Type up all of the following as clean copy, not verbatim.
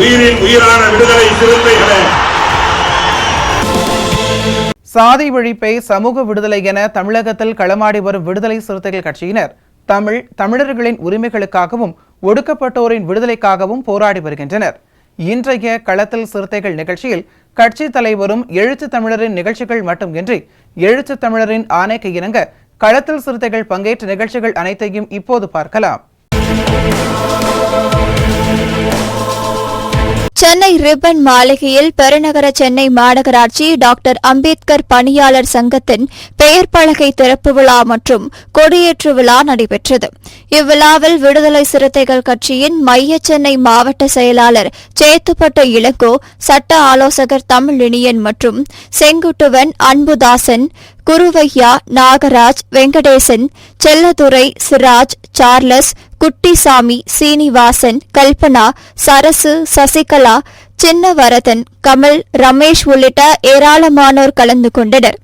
உயிரின் உயிரான விடுதலை சிறுத்தைகளே, சாதி ஒழிப்பை சமூக விடுதலை என தமிழகத்தில் களமாடி வரும் விடுதலை சிறுத்தைகள் கட்சியினர் தமிழர்களின் உரிமைகளுக்காகவும் ஒடுக்கப்பட்டோரின் விடுதலைக்காகவும் போராடி வருகின்றனர். இன்றைய களத்தில் சிறுத்தைகள் நிகழ்ச்சியில் கட்சி தலைவரும் எழுத்து தமிழரின் நிகழ்ச்சிகள் மட்டுமின்றி எழுத்து தமிழரின் ஆணைக்கு இணங்க களத்தில் சிறுத்தைகள் பங்கேற்ற நிகழ்ச்சிகள் அனைத்தையும் இப்போது பார்க்கலாம். சென்னை ரிப்பன் மாளிகையில் பெருநகர சென்னை மாநகராட்சி டாக்டர் அம்பேத்கர் பணியாளர் சங்கத்தின் பெயர் பலகை திறப்பு விழா மற்றும் கொடியேற்று விழா நடைபெற்றது. இவ்விழாவில் விடுதலை சிறுத்தைகள் கட்சியின் மைய சென்னை மாவட்ட செயலாளர் சேத்துப்பட்டு இளங்கோ, சட்ட ஆலோசகர் தமிழினியன் மற்றும் செங்குட்டுவன், அன்புதாசன், குருவையா, நாகராஜ், வெங்கடேசன், செல்லதுரை, சிராஜ், சார்லஸ், குட்டிசாமி, சீனிவாசன், கல்பனா, சரசு, சசிகலா, சின்னவரதன், கமல், ரமேஷ் உள்ளிட்ட ஏராளமானோர் கலந்து கொண்டனர்.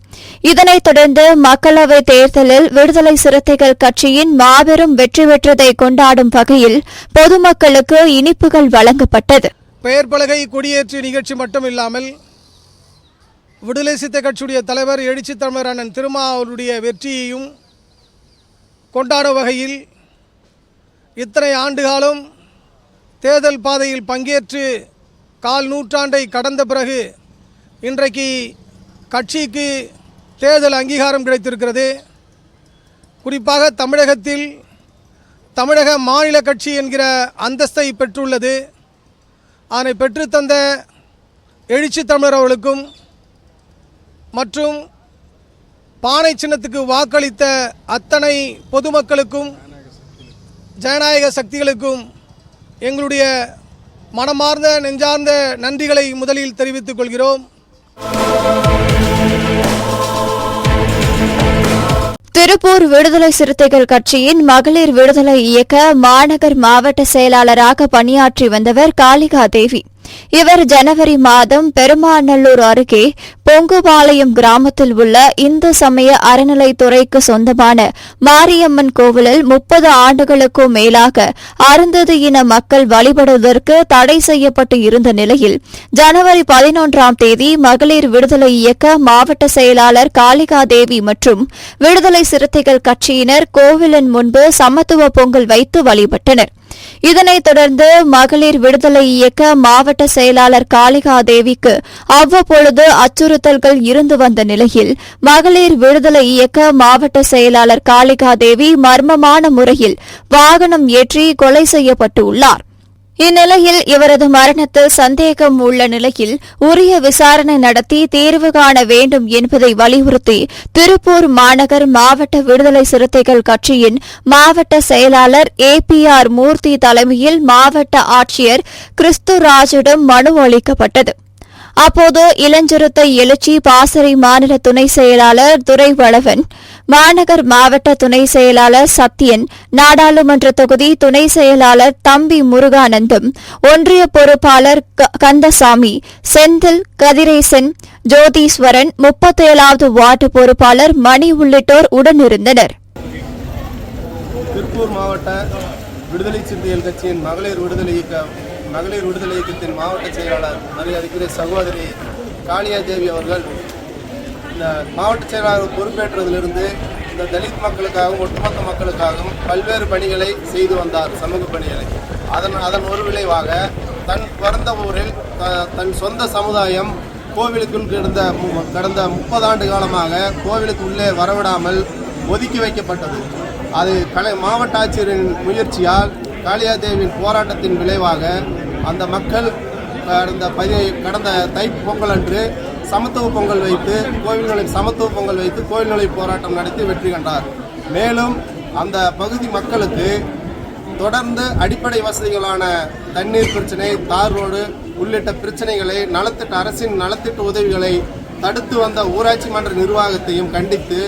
இதனைத் தொடர்ந்து மக்களவைத் தேர்தலில் விடுதலை சிறுத்தைகள் கட்சியின் மாபெரும் வெற்றி பெற்றதை கொண்டாடும் வகையில் பொதுமக்களுக்கு இனிப்புகள் வழங்கப்பட்டது. பெயர் பலகை கொடியேற்று நிகழ்ச்சி மட்டுமில்லாமல் விடுதலை சிறுத்தை கட்சியுடைய தலைவர் எழுச்சி தமிழர் அண்ணன் திருமாவளவனுடைய வெற்றியையும் கொண்டாடும் வகையில் இத்தனை ஆண்டுகாலம் தேர்தல் பாதையில் பங்கேற்று கால் நூற்றாண்டை கடந்த பிறகு இன்றைக்கு கட்சிக்கு தேர்தல் அங்கீகாரம் கிடைத்திருக்கிறது. குறிப்பாக தமிழகத்தில் தமிழக மாநில கட்சி என்கிற அந்தஸ்தை பெற்றுள்ளது. அதனை பெற்றுத்தந்த எழுச்சி தமிழர் அவர்களுக்கும் மற்றும் பானை சின்னத்துக்கு வாக்களித்த அத்தனை பொதுமக்களுக்கும் ஜனநாயக சக்திகளுக்கும் எங்களுடைய மனமார்ந்த நெஞ்சார்ந்த நன்றிகளை முதலில் தெரிவித்துக் கொள்கிறோம். திருப்பூர் விடுதலை சிறுத்தைகள் கட்சியின் மகளிர் விடுதலை இயக்க மாநகர் மாவட்ட செயலாளராக பணியாற்றி வந்தவர் காளிகா தேவி. இவர் ஜனவரி மாதம் பெருமாநல்லூர் அருகே பொங்குபாளையம் கிராமத்தில் உள்ள இந்து சமய அறநிலைத்துறைக்கு சொந்தமான மாரியம்மன் கோவிலில் 30 ஆண்டுகளுக்கும் மேலாக அருந்ததி இன மக்கள் வழிபடுவதற்கு தடை செய்யப்பட்டு இருந்த நிலையில் ஜனவரி 11ஆம் தேதி மகளிர் விடுதலை இயக்க மாவட்ட செயலாளர் காளிகா தேவி மற்றும் விடுதலை சிறுத்தைகள் கட்சியினர் கோவிலின் முன்பு சமத்துவ பொங்கல் வைத்து வழிபட்டனர். இதனைத் தொடர்ந்து மகளிர் விடுதலை இயக்க மாவட்ட செயலாளர் காளிகா தேவிக்கு அவ்வப்பொழுது அச்சுறுத்தல்கள் இருந்து வந்த நிலையில் மகளிர் விடுதலை இயக்க மாவட்ட செயலாளர் காளிகா தேவி மர்மமான முறையில் வாகனம் ஏற்றி கொலை செய்யப்பட்டுள்ளார். இந்நிலையில் இவரது மரணத்தில் சந்தேகம் உள்ள நிலையில் உரிய விசாரணை நடத்தி தீர்வு காண வேண்டும் என்பதை வலியுறுத்தி திருப்பூர் மாநகர் மாவட்ட விடுதலை சிறுத்தைகள் கட்சியின் மாவட்ட செயலாளர் APR மூர்த்தி தலைமையில் மாவட்ட ஆட்சியர் கிறிஸ்துராஜிடம் மனு அளிக்கப்பட்டது. அப்போது இளஞ்சிறுத்தை எழுச்சி பாசறை மாநில துணை செயலாளர் துரைவளவன், மாநகர் மாவட்ட துணை செயலாளர் சத்யன், நாடாளுமன்ற தொகுதி துணை செயலாளர் தம்பி முருகானந்தம், ஒன்றிய பொறுப்பாளர் கந்தசாமி, செந்தில், கதிரேசன், ஜோதீஸ்வரன், 37வது வார்டு பொறுப்பாளர் மணி உள்ளிட்டோர் உடனிருந்தனர். திருப்பூர் மாவட்ட விடுதலை சிறுத்தைகள் கட்சியின் மகளிர் விடுதலை இயக்கத்தின் மாவட்ட செயலாளர் மரியாதைக்குரிய சகோதரி காளியா தேவி அவர்கள் இந்த மாவட்ட செயலாளர் பொறுப்பேற்றதிலிருந்து இந்த தலித் மக்களுக்காகவும் ஒட்டுமொத்த மக்களுக்காகவும் பல்வேறு பணிகளை செய்து வந்தார், சமூக பணிகளை. அதன் ஒரு விளைவாக தன் பிறந்த ஊரில் தன் சொந்த சமுதாயம் கோவிலுக்குள் கடந்த 30 ஆண்டு காலமாக கோவிலுக்கு உள்ளே வரவிடாமல் ஒதுக்கி வைக்கப்பட்டது. அது மாவட்ட ஆட்சியரின் முயற்சியால் காளியா தேவியின் போராட்டத்தின் விளைவாக அந்த மக்கள் கடந்த தை பொங்கல் அன்று சமத்துவ பொங்கல் வைத்து கோவில் நுழை போராட்டம் நடத்தி வெற்றி கண்டார். மேலும் அந்த பகுதி மக்களுக்கு தொடர்ந்து அடிப்படை வசதிகளான தண்ணீர் பிரச்சனை, தார் ரோடு உள்ளிட்ட பிரச்சனைகளை அரசின் நலத்திட்ட உதவிகளை தடுத்து வந்த ஊராட்சி மன்ற நிர்வாகத்தையும் கண்டித்து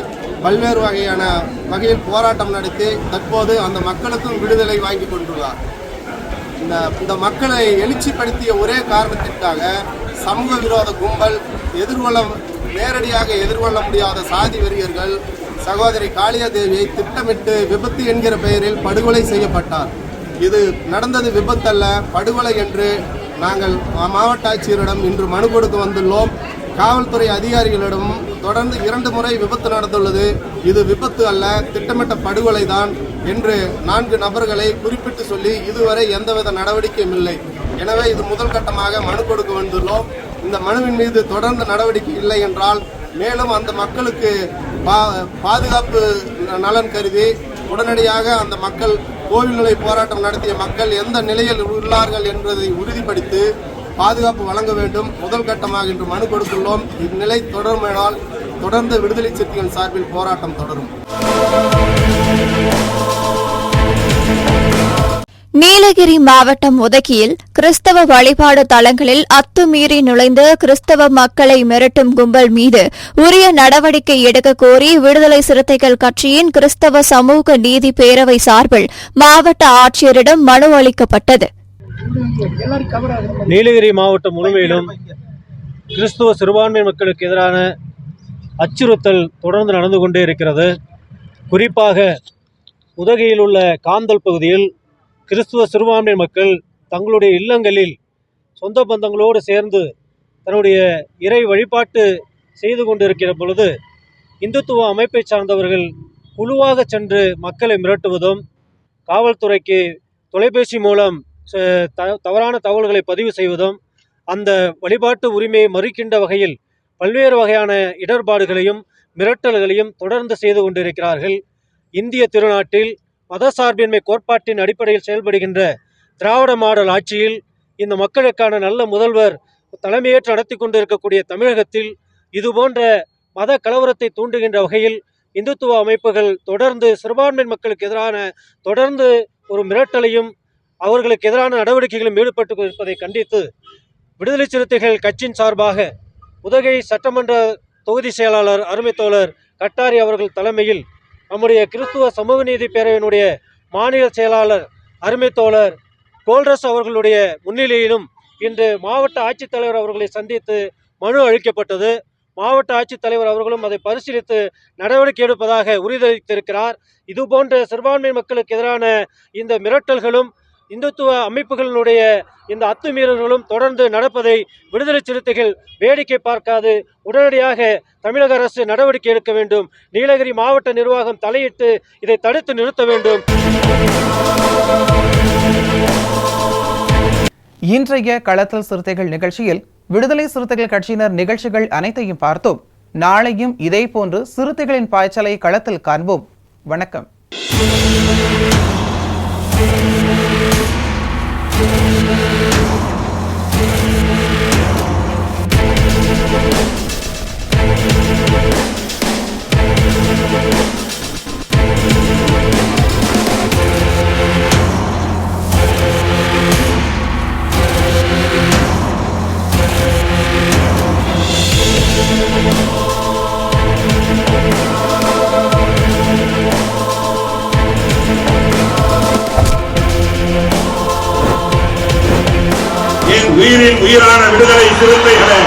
பல்வேறு வகையில் போராட்டம் நடத்தி தற்போது அந்த மக்களுக்கும் விடுதலை வாங்கி கொண்டுள்ளார். இந்த மக்களை எழுச்சிப்படுத்திய ஒரே காரணத்திற்காக சமூக விரோத கும்பல் நேரடியாக எதிர்கொள்ள முடியாத சாதி வெறியர்கள் சகோதரி காளியாதேவியை திட்டமிட்டு விபத்து என்கிற பெயரில் படுகொலை செய்யப்பட்டார். இது நடந்தது விபத்தல்ல, படுகொலை என்று நாங்கள் மாவட்ட ஆட்சியரிடம் இன்று மனு கொடுக்க வந்துள்ளோம். காவல்துறை அதிகாரிகளிடம் தொடர்ந்து 2 முறை விபத்து நடந்துள்ளது. இது விபத்து அல்ல, திட்டமிட்ட படுகொலை தான் என்று 4 நபர்களை குறிப்பிட்டு சொல்லி இதுவரை எந்தவித நடவடிக்கையும் இல்லை. எனவே இது முதல் கட்டமாக மனு கொடுக்க வந்துள்ளோம். இந்த மனுவின் மீது தொடர்ந்து நடவடிக்கை இல்லை என்றால் மேலும் அந்த மக்களுக்கு பாதுகாப்பு நலன் கருதி உடனடியாக அந்த மக்கள் கோவில் நிலை போராட்டம் நடத்திய மக்கள் எந்த நிலையில் உள்ளார்கள் என்பதை உறுதிப்படுத்தி பாதுகாப்பு வழங்க வேண்டும். முதல் கட்டமாக இன்று மனு கொடுத்துள்ளோம். இந்நிலை தொடருமானால் தொடர்ந்து விடுதலை சிறுத்தைகள் சார்பில் போராட்டம் தொடரும். நீலகிரி மாவட்டம் உதகையில் கிறிஸ்தவ வழிபாடு தலங்களில் அத்துமீறி நுழைந்து கிறிஸ்தவ மக்களை மிரட்டும் கும்பல் மீது உரிய நடவடிக்கை எடுக்க கோரி விடுதலை சிறுத்தைகள் கட்சியின் கிறிஸ்தவ சமூக நீதி பேரவை சார்பில் மாவட்ட ஆட்சியரிடம் மனு அளிக்கப்பட்டது. நீலகிரி மாவட்டம் முழுமையிலும் கிறிஸ்துவ சிறுபான்மை மக்களுக்கு எதிரான அச்சுறுத்தல் தொடர்ந்து நடந்து கொண்டே இருக்கிறது. குறிப்பாக உதகையில் உள்ள காந்தல் பகுதியில் கிறிஸ்துவ சிறுபான்மை மக்கள் தங்களுடைய இல்லங்களில் சொந்த பந்தங்களோடு சேர்ந்து தன்னுடைய இறை வழிபாட்டு செய்து கொண்டிருக்கிற பொழுது இந்துத்துவ அமைப்பை சார்ந்தவர்கள் குழுவாக சென்று மக்களை மிரட்டுவதும், காவல்துறைக்கு தொலைபேசி மூலம் தவறான தகவல்களை பதிவு செய்வதும், அந்த வழிபாட்டு உரிமையை மறுக்கின்ற வகையில் பல்வேறு வகையான இடர்பாடுகளையும் மிரட்டல்களையும் தொடர்ந்து செய்து கொண்டிருக்கிறார்கள். இந்திய திருநாட்டில் மதசார்பின்மை கோட்பாட்டின் அடிப்படையில் செயல்படுகின்ற திராவிட மாடல் ஆட்சியில் இந்த மக்களுக்கான நல்ல முதல்வர் தலைமையேற்று நடத்தி கொண்டிருக்கக்கூடிய தமிழகத்தில் இதுபோன்ற மத கலவரத்தை தூண்டுகின்ற வகையில் இந்துத்துவ அமைப்புகள் தொடர்ந்து சிறுபான்மை மக்களுக்கு எதிரான தொடர்ந்து ஒரு மிரட்டலையும் அவர்களுக்கு எதிரான நடவடிக்கைகளும் ஈடுபட்டு இருப்பதை கண்டித்து விடுதலை சிறுத்தைகள் கட்சியின் சார்பாக உதகை சட்டமன்ற தொகுதி செயலாளர் அருமை தோழர் கட்டாரி அவர்கள் தலைமையில் நம்முடைய கிறிஸ்துவ சமூக நீதி பேரவையினுடைய மாநில செயலாளர் அருமை தோழர் கோல்ரஸ் அவர்களுடைய முன்னிலையிலும் இன்று மாவட்ட ஆட்சித்தலைவர் அவர்களை சந்தித்து மனு அளிக்கப்பட்டது. மாவட்ட ஆட்சித்தலைவர் அவர்களும் அதை பரிசீலித்து நடவடிக்கை எடுப்பதாக உறுதியளித்திருக்கிறார். இதுபோன்ற சிறுபான்மை மக்களுக்கு எதிரான இந்த மிரட்டல்களும் இந்துத்துவ அமைப்புகளினுடைய இந்த அத்துமீறல்களும் தொடர்ந்து நடப்பதை விடுதலை சிறுத்தைகள் வேடிக்கை பார்க்காது உடனடியாக தமிழக அரசு நடவடிக்கை எடுக்க வேண்டும். நீலகிரி மாவட்ட நிர்வாகம் தலையிட்டு இதை தடுத்து நிறுத்த வேண்டும். இன்றைய களத்தில் சிறுத்தைகள் நிகழ்ச்சியில் விடுதலை சிறுத்தைகள் கட்சியினர் நிகழ்ச்சிகள் அனைத்தையும் பார்த்தோம். நாளையும் இதே போன்று சிறுத்தைகளின் பாய்ச்சலை களத்தில் காண்போம். வணக்கம். உயிரின் உயிரான விடுதலை சிறுத்தைகளே,